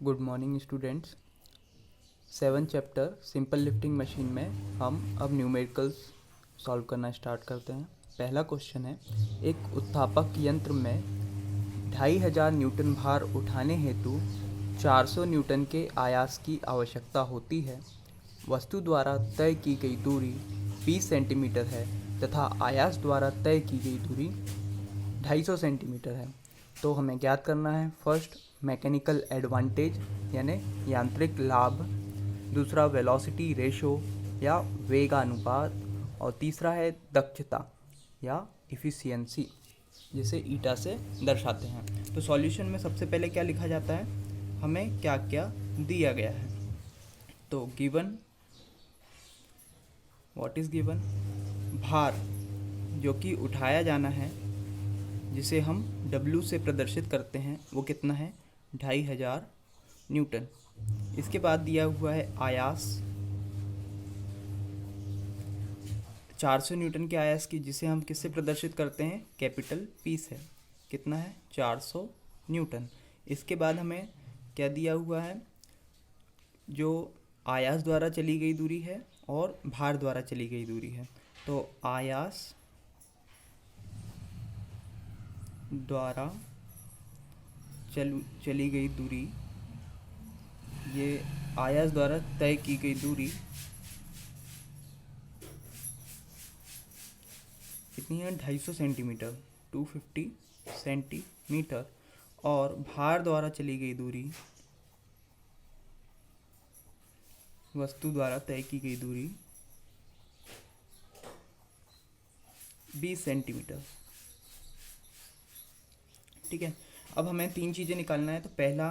Good morning students. 7 chapter simple lifting machine में हम अब न्यूमेरिकल्स सॉल्व करना स्टार्ट करते हैं। पहला क्वेश्चन है, एक उत्थापक यंत्र में 2500 न्यूटन भार उठाने हेतु 400 न्यूटन के आयास की आवश्यकता होती है। वस्तु द्वारा तय की गई दूरी 20 सेंटीमीटर है तथा आयास द्वारा तय की गई दूरी 250 सेंटीमीटर है। तो हमें ज्ञात करना है फर्स्ट मैकेनिकल एडवांटेज यानी यांत्रिक लाभ, दूसरा वेलोसिटी रेशो या वेगानुपात, और तीसरा है दक्षता या इफ़िशियंसी, जिसे ईटा से दर्शाते हैं। तो सॉल्यूशन में सबसे पहले क्या लिखा जाता है, हमें क्या क्या दिया गया है। तो गिवन, व्हाट इज़ गिवन, भार जो कि उठाया जाना है, जिसे हम W से प्रदर्शित करते हैं, वो कितना है 2500 न्यूटन। इसके बाद दिया हुआ है आयास 400 न्यूटन के आयास की, जिसे हम किससे प्रदर्शित करते हैं, कैपिटल P से, कितना है 400 न्यूटन। इसके बाद हमें क्या दिया हुआ है, जो आयास द्वारा चली गई दूरी है और भार द्वारा चली गई दूरी है। तो आयास द्वारा चली गई दूरी, ये आयास द्वारा तय की गई दूरी कितनी है 250 सेंटीमीटर, 250 सेंटीमीटर, और भार द्वारा चली गई दूरी, वस्तु द्वारा तय की गई दूरी 20 सेंटीमीटर। ठीक है, अब हमें 3 चीज़ें निकालना है। तो पहला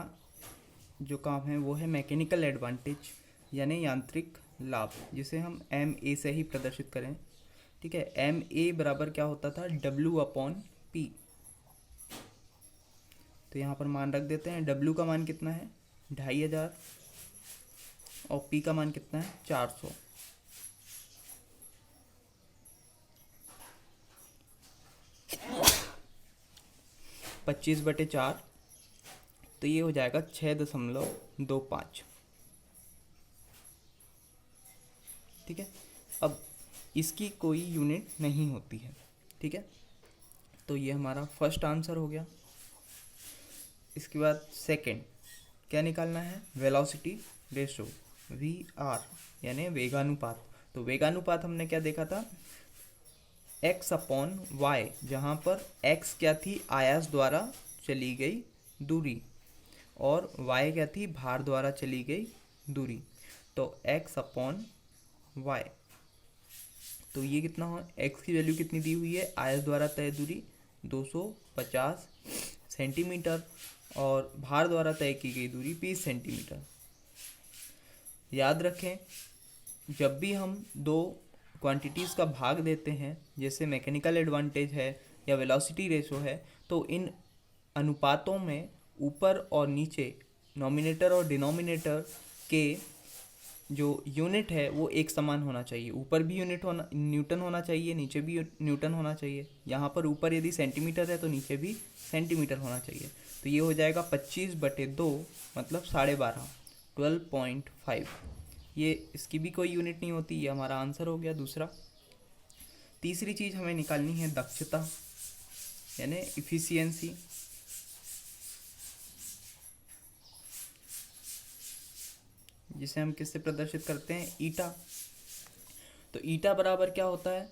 जो काम है वो है मैकेनिकल एडवांटेज यानी यांत्रिक लाभ, जिसे हम MA से ही प्रदर्शित करें। ठीक है, MA बराबर क्या होता था, W/P। तो यहाँ पर मान रख देते हैं। W का मान कितना है 2500 और P का मान कितना है 400। पच्चीस बटे 4, तो ये हो जाएगा 6.25। ठीक है, अब इसकी कोई यूनिट नहीं होती है। ठीक है, तो ये हमारा फर्स्ट आंसर हो गया। इसके बाद सेकंड क्या निकालना है, वेलोसिटी रेशो VR यानी वेगानुपात। तो वेगानुपात हमने क्या देखा था, x/y, जहाँ पर x क्या थी, आयास द्वारा चली गई दूरी, और y क्या थी, भार द्वारा चली गई दूरी। तो x/y, तो ये कितना हो, x की वैल्यू कितनी दी हुई है, आयास द्वारा तय दूरी 250 सेंटीमीटर और भार द्वारा तय की गई दूरी 20 सेंटीमीटर। याद रखें, जब भी हम दो क्वांटिटीज़ का भाग देते हैं, जैसे मैकेनिकल एडवांटेज है या वेलोसिटी रेशो है, तो इन अनुपातों में ऊपर और नीचे, नॉमिनेटर और डिनोमिनेटर के जो यूनिट है वो एक समान होना चाहिए। ऊपर भी न्यूटन होना चाहिए, नीचे भी न्यूटन होना चाहिए। यहाँ पर ऊपर यदि सेंटीमीटर है तो नीचे भी सेंटीमीटर होना चाहिए। तो ये हो जाएगा 25/2 मतलब 12.5, 12.5। ये इसकी भी कोई यूनिट नहीं होती। ये हमारा आंसर हो गया दूसरा। तीसरी चीज़ हमें निकालनी है दक्षता यानी इफ़िशियंसी। जिसे हम किससे प्रदर्शित करते हैं, ईटा। तो ईटा बराबर क्या होता है,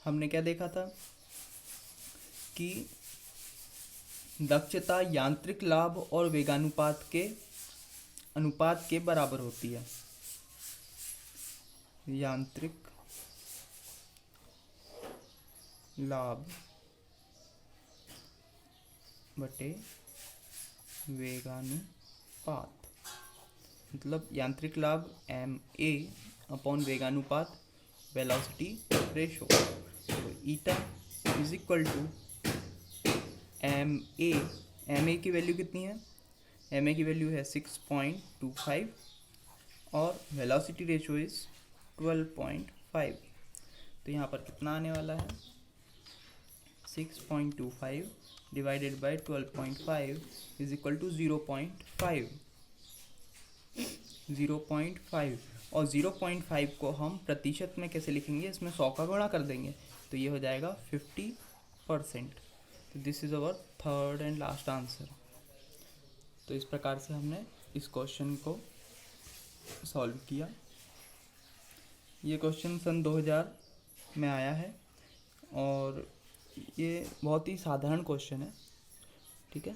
हमने क्या देखा था कि दक्षता यांत्रिक लाभ और वेगानुपात के अनुपात के बराबर होती है। यांत्रिक लाभ बटे वेगानुपात, मतलब यांत्रिक लाभ MA/ वेगानुपात वेलोसिटी रेशो। तो eta is equal to MA की वैल्यू कितनी है, MA की वैल्यू है 6.25 और वेलोसिटी रेशो इज 12.5। तो यहाँ पर कितना आने वाला है, 6.25 divided by 12.5 is equal to 0.5। 0.5, और 0.5 को हम प्रतिशत में कैसे लिखेंगे, इसमें 100 का गुणा कर देंगे तो ये हो जाएगा 50%। तो this is our third and last answer. तो इस प्रकार से हमने इस क्वेश्चन को सॉल्व किया। ये क्वेश्चन सन 2000 में आया है और ये बहुत ही साधारण क्वेश्चन है, ठीक है।